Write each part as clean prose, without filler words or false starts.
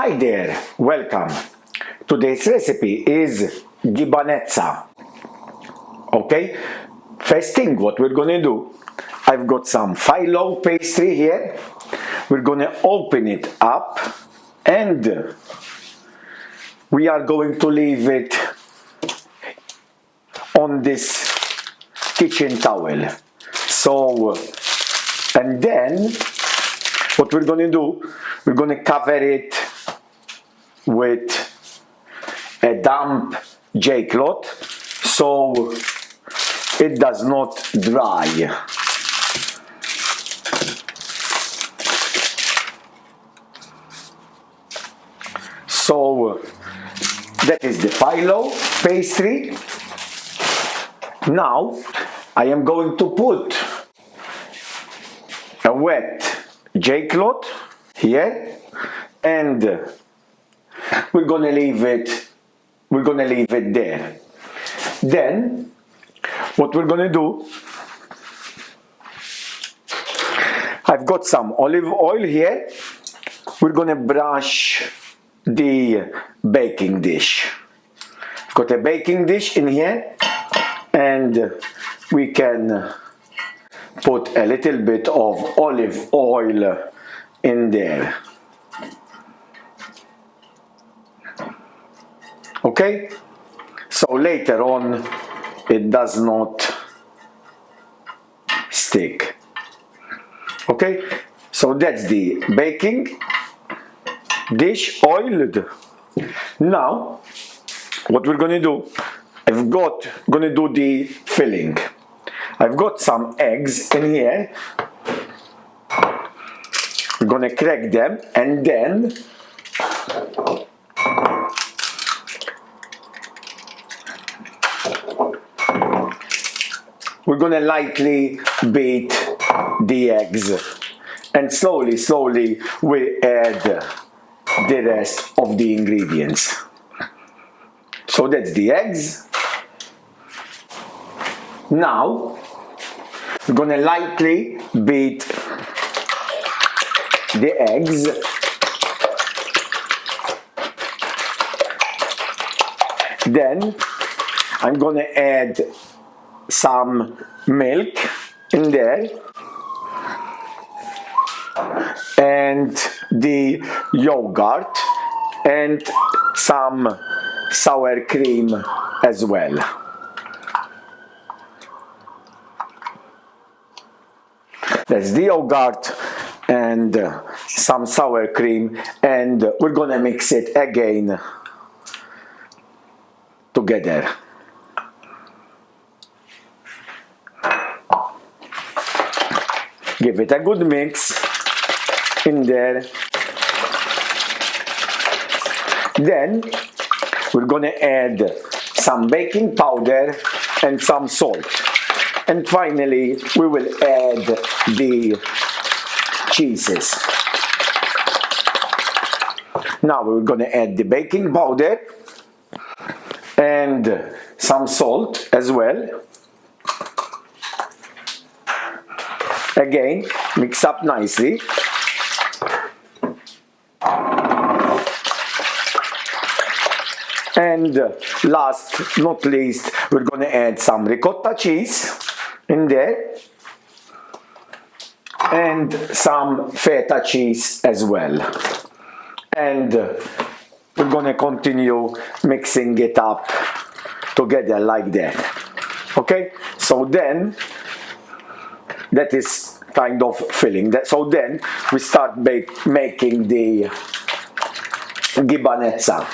Hi there, welcome. Today's recipe is Gibanica. Okay, first thing what we're gonna do, I've got some filo pastry here. We're gonna open it up and we are going to leave it on this kitchen towel. So, and then what we're gonna do, we're gonna cover it with a damp J-cloth so it does not dry. So that is the filo pastry. Now I am going to put a wet J-cloth here and we're gonna leave it there. Then what we're gonna do, I've got some olive oil here. We're gonna brush the baking dish. Got a baking dish in here and we can put a little bit of olive oil in there. Okay, so later on it does not stick. Okay, so that's the baking dish oiled. Now what we're gonna do, gonna do the filling. I've got some eggs in here. I'm gonna crack them and then we're gonna lightly beat the eggs and slowly we add the rest of the ingredients. So that's the eggs. Now we're gonna lightly beat the eggs then I'm gonna add some milk in there and the yogurt and some sour cream as well. That's the yogurt and some sour cream, and we're gonna mix it again together. Give it a good mix in there. Then we're gonna add some baking powder and some salt. And finally we will add the cheeses. Now we're gonna add the baking powder and some salt as well. Again, mix up nicely. And last not least, we're gonna add some ricotta cheese in there and some feta cheese as well. And we're gonna continue mixing it up together like that. Okay, so then that is kind of filling that. So then we start making the gibanica.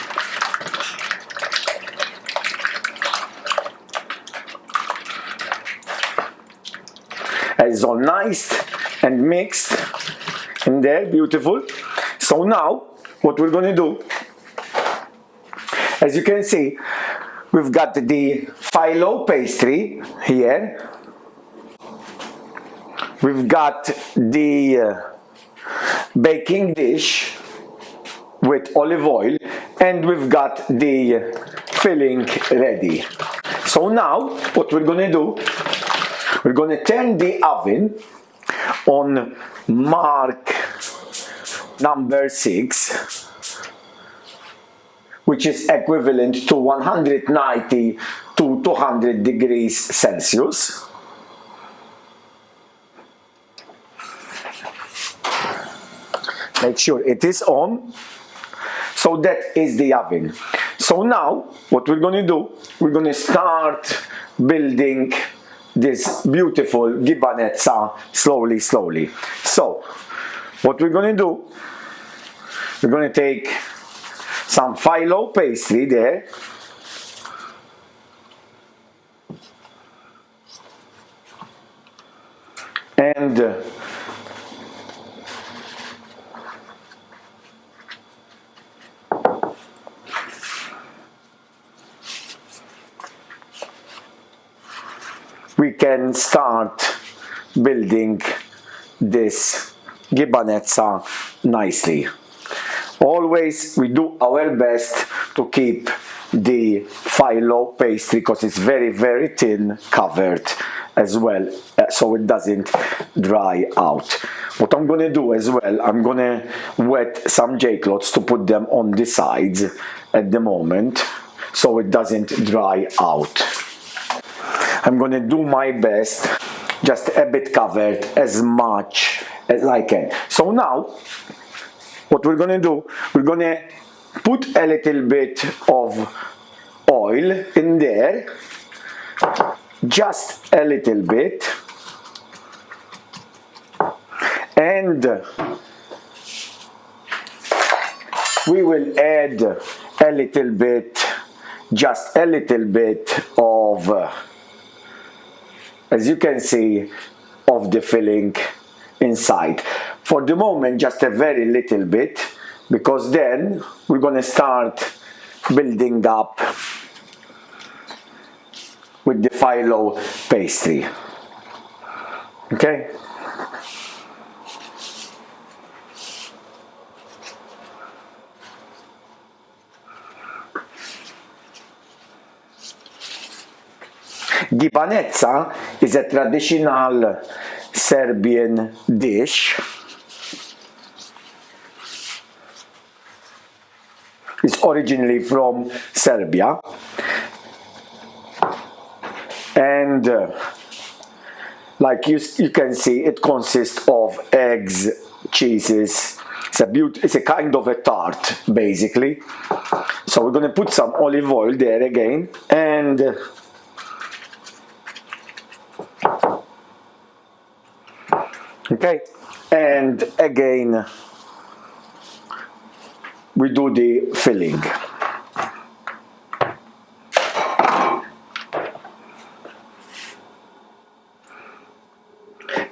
It's all nice and mixed in there, beautiful. So now what we're gonna do, as you can see, we've got the filo pastry here. We've got the baking dish with olive oil and we've got the filling ready. So now what we're gonna do, we're gonna turn the oven on mark number 6 which is equivalent to 190 to 200 degrees Celsius. Make sure it is on. So that is the oven. So now what we're going to do, we're going to start building this beautiful gibanezza slowly. So what we're going to do, we're going to take some filo pastry there, and we can start building this gibanezza nicely. Always we do our best to keep the filo pastry, because it's very thin, covered as well, so it doesn't dry out. What I'm gonna do as well, I'm gonna wet some J-cloths to put them on the sides at the moment so it doesn't dry out. I'm gonna do my best, just a bit covered as much as I can. So now what we're gonna do, we're gonna put a little bit of oil in there, just a little bit, and we will add a little bit, just a little bit of, as you can see, of the filling inside. For the moment, just a very little bit, because then we're gonna start building up with the filo pastry. Okay? Gibanezza is a traditional Serbian dish. It's originally from Serbia, and like you can see, it consists of eggs, cheeses. It's a kind of a tart, basically. So we're going to put some olive oil there again, and okay, and again we do the filling.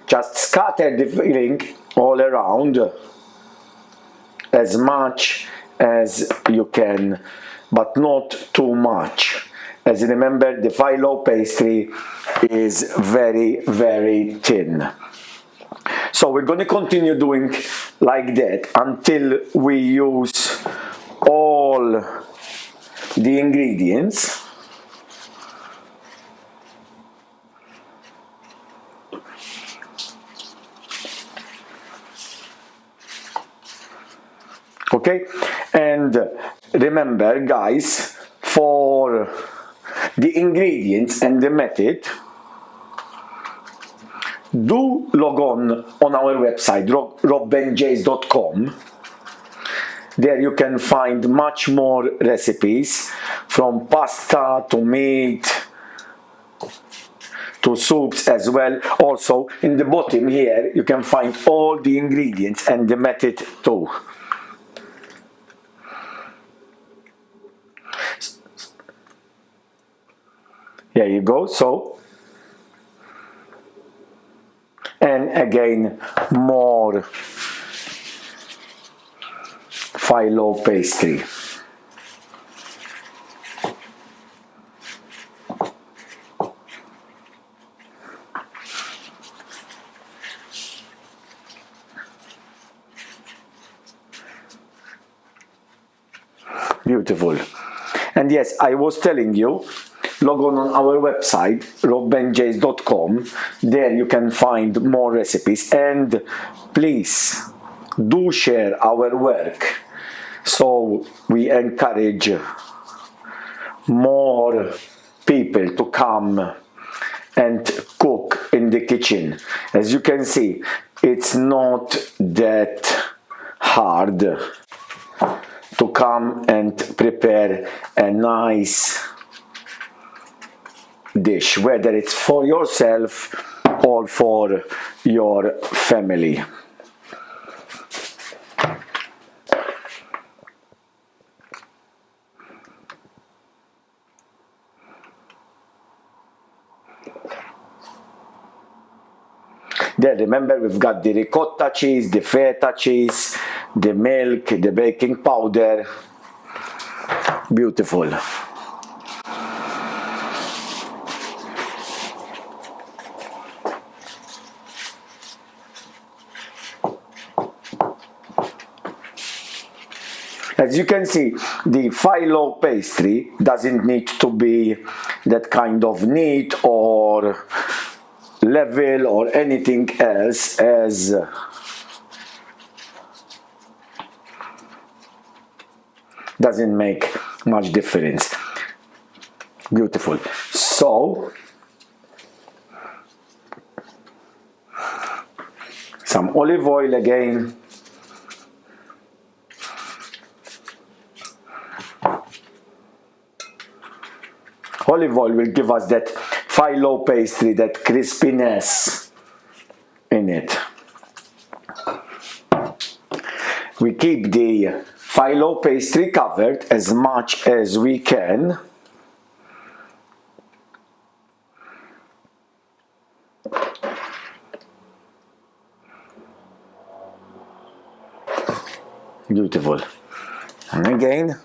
Just scatter the filling all around as much as you can, but not too much. As you remember, the filo pastry is very thin. So we're going to continue doing like that until we use all the ingredients. Okay, and remember guys, for the ingredients and the method, do log on our website robbenjays.com. There you can find much more recipes, from pasta to meat to soups as well. Also in the bottom here you can find all the ingredients and the method too. There you go. So, and again more filo pastry. Beautiful. And yes, I was telling you, log on our website robbenjays.com. There you can find more recipes, and please do share our work So we encourage more people to come and cook in the kitchen. As you can see, it's not that hard to come and prepare a nice dish, whether it's for yourself or for your family. There, remember, we've got the ricotta cheese, the feta cheese, the milk, the baking powder. Beautiful. As you can see, the filo pastry doesn't need to be that kind of neat or level or anything else, as doesn't make much difference. Beautiful. So some olive oil again. Olive oil will give us that filo pastry, that crispiness in it. We keep the filo pastry covered as much as we can. Beautiful. And again.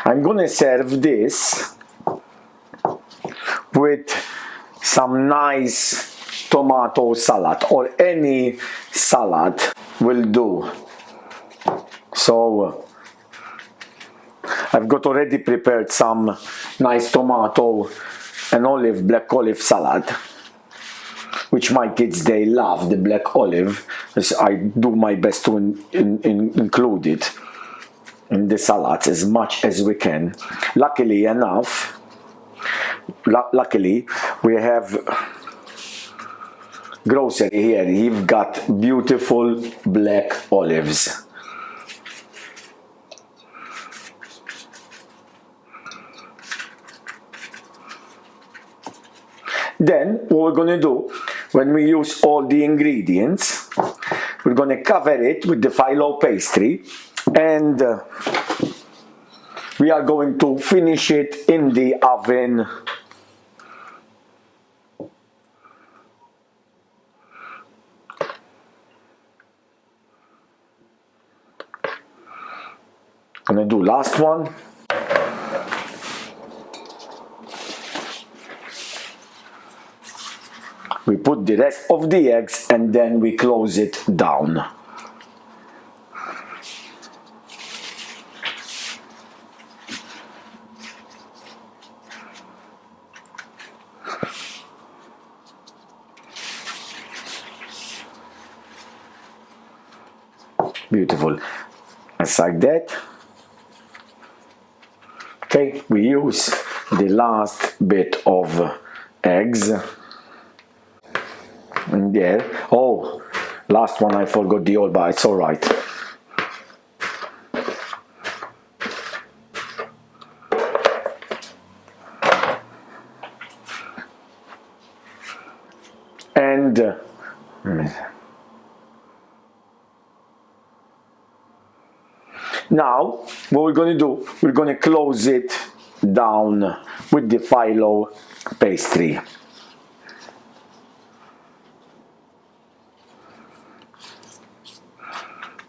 I'm gonna serve this with some nice tomato salad, or any salad will do. So I've got already prepared some nice tomato and black olive salad, which my kids, they love the black olive. I do my best to include it in the salads as much as we can. Luckily enough, luckily we have grocery here. You've got beautiful black olives. Then what we're gonna do, when we use all the ingredients, we're gonna cover it with the filo pastry, and we are going to finish it in the oven gonna do last one. We put the rest of the eggs and then we close it down. Beautiful. Just like that. Okay, we use the last bit of eggs. And there. Oh, last one, I forgot the oil, but it's all right. And now what we're going to do, we're going to close it down with the filo pastry.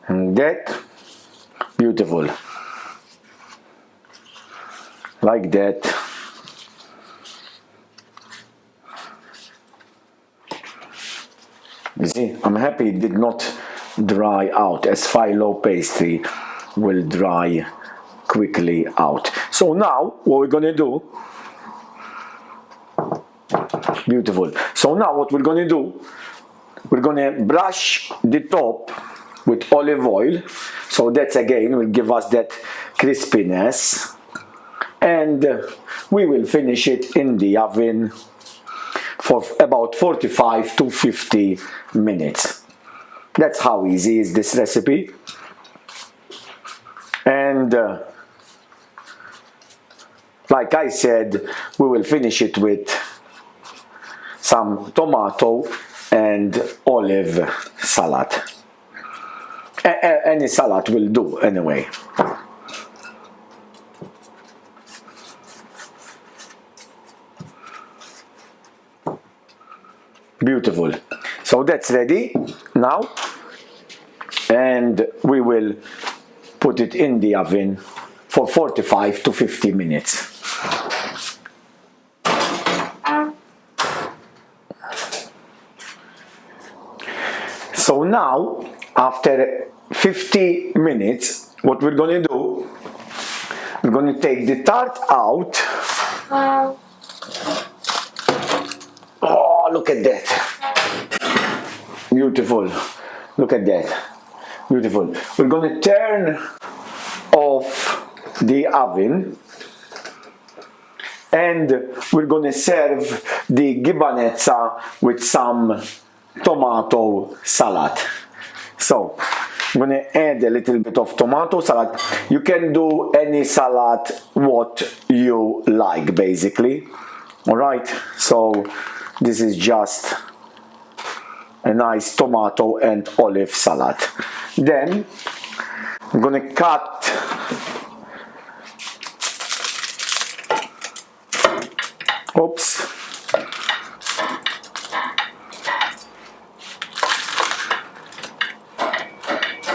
And that, beautiful, like that. You see, I'm happy it did not dry out, as filo pastry will dry quickly out. So now what we're gonna do, Beautiful. So now what we're gonna do, we're gonna brush the top with olive oil. So that's again will give us that crispiness. And we will finish it in the oven for about 45 to 50 minutes. That's how easy is this recipe. And like I said, we will finish it with some tomato and olive salad. Any salad will do anyway. Beautiful. So that's ready now, and we will put it in the oven for 45 to 50 minutes. So now, after 50 minutes, what we're going to do, we're going to take the tart out. Oh, look at that. Beautiful. Look at that. Beautiful. We're going to turn off the oven and we're going to serve the gibanica with some tomato salad. So I'm going to add a little bit of tomato salad. You can do any salad what you like, basically. All right, so this is just a nice tomato and olive salad. Then I'm going to cut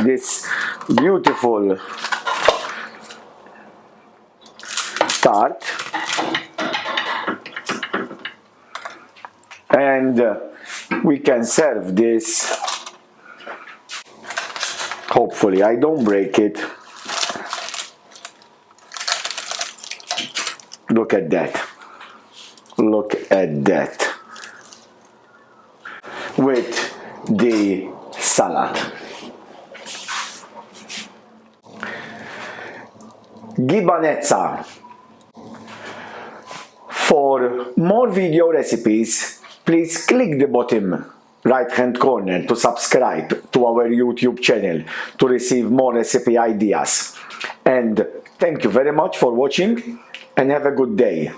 this beautiful tart, and we can serve this. Hopefully I don't break it. Look at that. Look at that. With the salad. Gibanica. For more video recipes, please click the bottom right hand corner to subscribe to our YouTube channel to receive more recipe ideas. And thank you very much for watching and have a good day.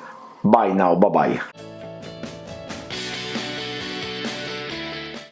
Bye now. Bye bye.